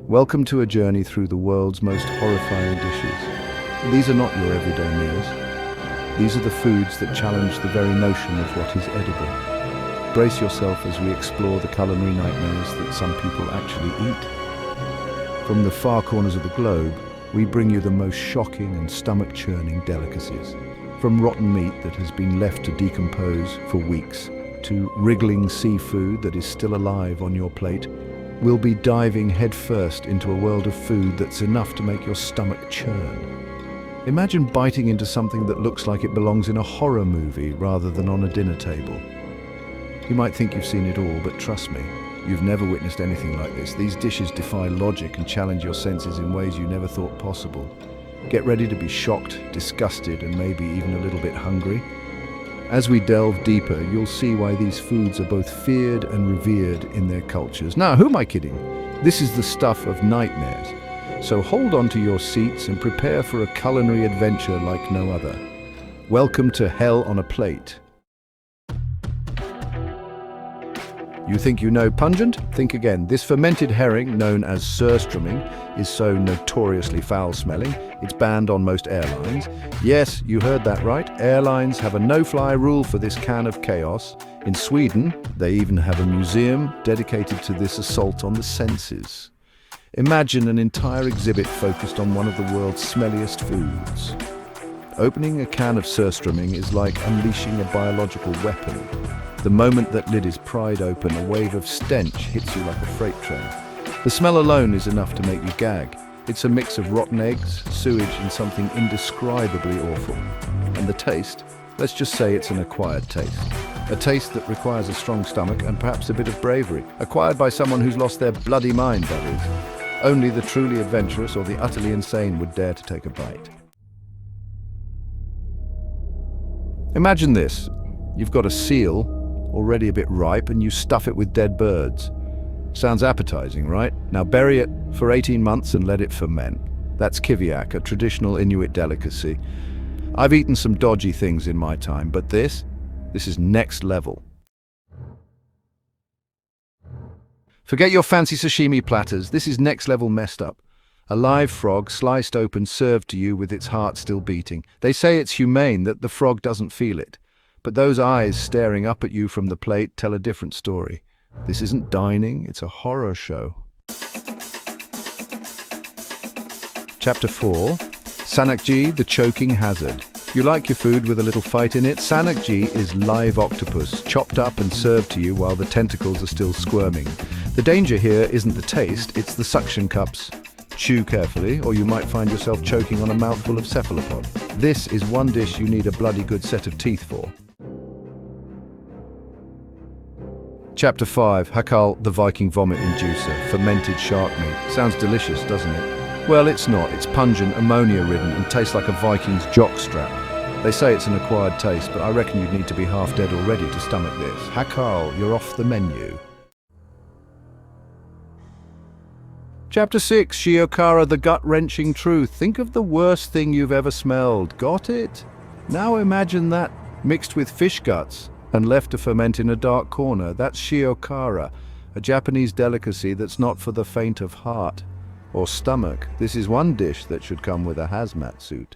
Welcome to a journey through the world's most horrifying dishes. These are not your everyday meals. These are the foods that challenge the very notion of what is edible. Brace yourself as we explore the culinary nightmares that some people actually eat. From the far corners of the globe, we bring you the most shocking and stomach-churning delicacies. From rotten meat that has been left to decompose for weeks, to wriggling seafood that is still alive on your plate, we'll be diving headfirst into a world of food that's enough to make your stomach churn. Imagine biting into something that looks like it belongs in a horror movie rather than on a dinner table. You might think you've seen it all, but trust me, you've never witnessed anything like this. These dishes defy logic and challenge your senses in ways you never thought possible. Get ready to be shocked, disgusted, and maybe even a little bit hungry. As we delve deeper, you'll see why these foods are both feared and revered in their cultures. Now, who am I kidding? This is the stuff of nightmares. So hold on to your seats and prepare for a culinary adventure like no other. Welcome to Hell on a Plate. You think you know pungent? Think again. This fermented herring, known as surströmming, is so notoriously foul-smelling, it's banned on most airlines. Yes, you heard that right. Airlines have a no-fly rule for this can of chaos. In Sweden, they even have a museum dedicated to this assault on the senses. Imagine an entire exhibit focused on one of the world's smelliest foods. Opening a can of surströmming is like unleashing a biological weapon. The moment that lid is pried open, a wave of stench hits you like a freight train. The smell alone is enough to make you gag. It's a mix of rotten eggs, sewage, and something indescribably awful. And the taste? Let's just say it's an acquired taste. A taste that requires a strong stomach and perhaps a bit of bravery. Acquired by someone who's lost their bloody mind, that is. Only the truly adventurous or the utterly insane would dare to take a bite. Imagine this. You've got a seal, already a bit ripe, and you stuff it with dead birds. Sounds appetizing, right? Now bury it for 18 months and let it ferment. That's kiviak, a traditional Inuit delicacy. I've eaten some dodgy things in my time, but this is next level. Forget your fancy sashimi platters. This is next level messed up. A live frog sliced open, served to you with its heart still beating. They say it's humane, that the frog doesn't feel it. But those eyes staring up at you from the plate tell a different story. This isn't dining, it's a horror show. Chapter 4. Sanakji, the choking hazard. You like your food with a little fight in it? Sanakji is live octopus, chopped up and served to you while the tentacles are still squirming. The danger here isn't the taste, it's the suction cups. Chew carefully, or you might find yourself choking on a mouthful of cephalopod. This is one dish you need a bloody good set of teeth for. Chapter 5. Hakal, the Viking vomit inducer. Fermented shark meat. Sounds delicious, doesn't it? Well, it's not. It's pungent, ammonia-ridden, and tastes like a Viking's jockstrap. They say it's an acquired taste, but I reckon you'd need to be half dead already to stomach this. Hakal, you're off the menu. Chapter 6. Shiokara, the gut-wrenching truth. Think of the worst thing you've ever smelled. Got it? Now imagine that mixed with fish guts and left to ferment in a dark corner. That's shiokara, a Japanese delicacy that's not for the faint of heart or stomach. This is one dish that should come with a hazmat suit.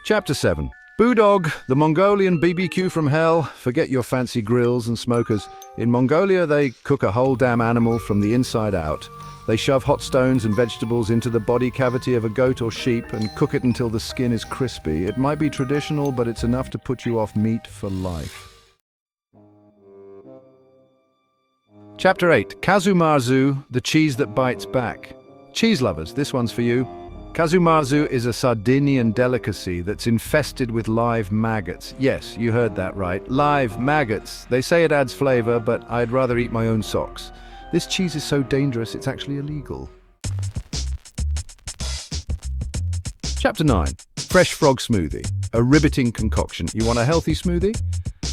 Chapter 7. Budog, the Mongolian BBQ from hell. Forget your fancy grills and smokers. In Mongolia, they cook a whole damn animal from the inside out. They shove hot stones and vegetables into the body cavity of a goat or sheep and cook it until the skin is crispy. It might be traditional, but it's enough to put you off meat for life. Chapter 8. Kazumarzu, the cheese that bites back. Cheese lovers, this one's for you. Kazumarzu is a Sardinian delicacy that's infested with live maggots. Yes, you heard that right. Live maggots. They say it adds flavor, but I'd rather eat my own socks. This cheese is so dangerous, it's actually illegal. Chapter 9. Fresh frog smoothie. A riveting concoction. You want a healthy smoothie?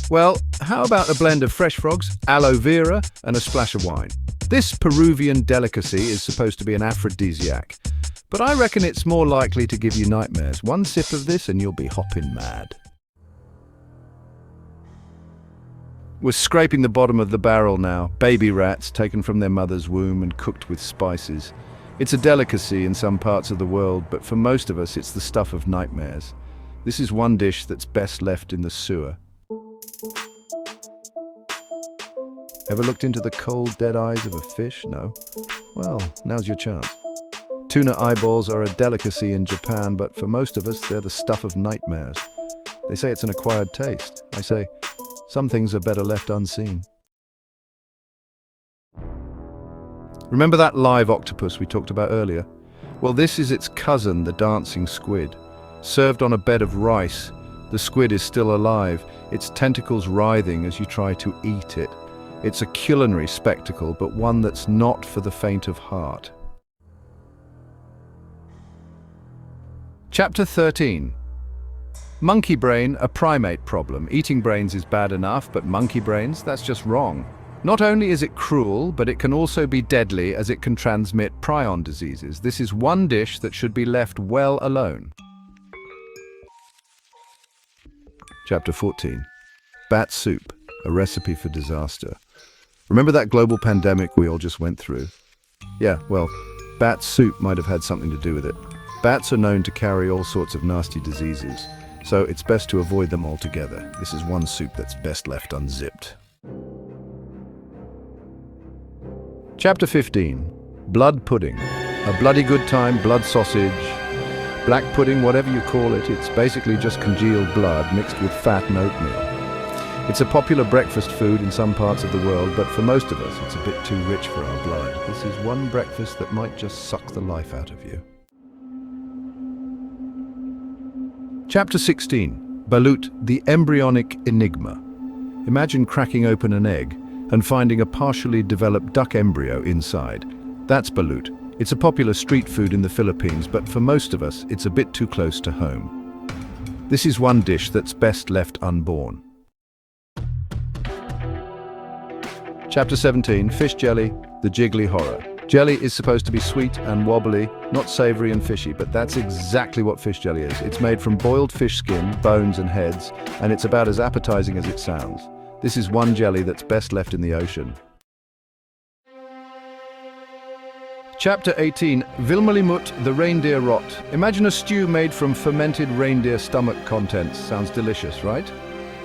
Well, how about a blend of fresh frogs, aloe vera, and a splash of wine? This Peruvian delicacy is supposed to be an aphrodisiac, but I reckon it's more likely to give you nightmares. One sip of this and you'll be hopping mad. We're scraping the bottom of the barrel now. Baby rats taken from their mother's womb and cooked with spices. It's a delicacy in some parts of the world, but for most of us it's the stuff of nightmares. This is one dish that's best left in the sewer. Ever looked into the cold, dead eyes of a fish? No? Well, now's your chance. Tuna eyeballs are a delicacy in Japan, but for most of us they're the stuff of nightmares. They say it's an acquired taste. I say, some things are better left unseen. Remember that live octopus we talked about earlier? Well, this is its cousin, the dancing squid. Served on a bed of rice, the squid is still alive, its tentacles writhing as you try to eat it. It's a culinary spectacle, but one that's not for the faint of heart. Chapter 13. Monkey brain, a primate problem. Eating brains is bad enough, but monkey brains, that's just wrong. Not only is it cruel, but it can also be deadly as it can transmit prion diseases. This is one dish that should be left well alone. Chapter 14. Bat soup, a recipe for disaster. Remember that global pandemic we all just went through? Yeah, well, bat soup might have had something to do with it. Bats are known to carry all sorts of nasty diseases, so it's best to avoid them altogether. This is one soup that's best left unzipped. Chapter 15. Blood pudding. A bloody good time, blood sausage, black pudding, whatever you call it. It's basically just congealed blood mixed with fat and oatmeal. It's a popular breakfast food in some parts of the world, but for most of us it's a bit too rich for our blood. This is one breakfast that might just suck the life out of you. Chapter 16. Balut, the embryonic enigma. Imagine cracking open an egg and finding a partially developed duck embryo inside. That's balut. It's a popular street food in the Philippines, but for most of us it's a bit too close to home. This is one dish that's best left unborn. Chapter 17. Fish jelly, the jiggly horror. Jelly is supposed to be sweet and wobbly, not savory and fishy, but that's exactly what fish jelly is. It's made from boiled fish skin, bones and heads, and it's about as appetizing as it sounds. This is one jelly that's best left in the ocean. Chapter 18. Vilmalimut, the reindeer rot. Imagine a stew made from fermented reindeer stomach contents. Sounds delicious, right?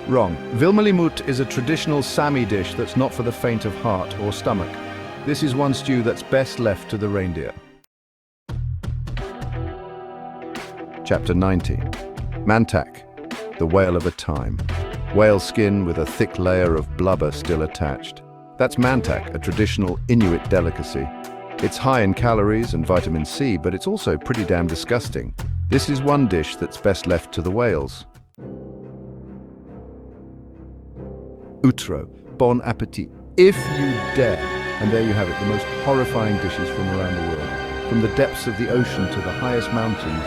Wrong. Vilmalimut is a traditional Sami dish that's not for the faint of heart or stomach. This is one stew that's best left to the reindeer. Chapter 19. Mantak, the whale of a time. Whale skin with a thick layer of blubber still attached. That's mantak, a traditional Inuit delicacy. It's high in calories and vitamin C, but it's also pretty damn disgusting. This is one dish that's best left to the whales. Outro, bon appetit, if you dare. And there you have it, the most horrifying dishes from around the world. From the depths of the ocean to the highest mountains,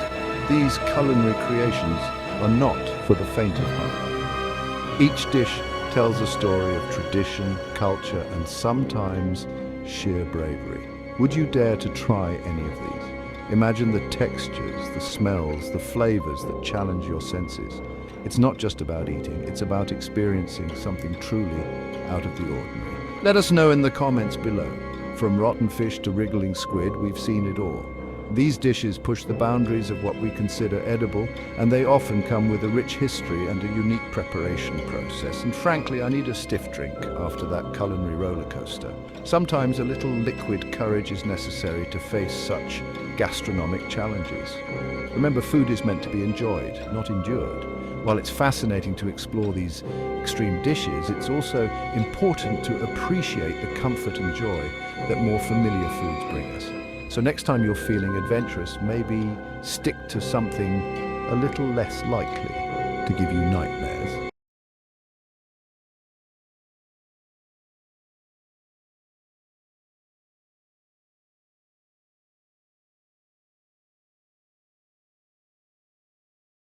these culinary creations are not for the faint of heart. Each dish tells a story of tradition, culture, and sometimes sheer bravery. Would you dare to try any of these? Imagine the textures, the smells, the flavors that challenge your senses. It's not just about eating, it's about experiencing something truly out of the ordinary. Let us know in the comments below. From rotten fish to wriggling squid, we've seen it all. These dishes push the boundaries of what we consider edible, and they often come with a rich history and a unique preparation process. And frankly, I need a stiff drink after that culinary roller coaster. Sometimes a little liquid courage is necessary to face such gastronomic challenges. Remember, food is meant to be enjoyed, not endured. While it's fascinating to explore these extreme dishes, it's also important to appreciate the comfort and joy that more familiar foods bring us. So next time you're feeling adventurous, maybe stick to something a little less likely to give you nightmares.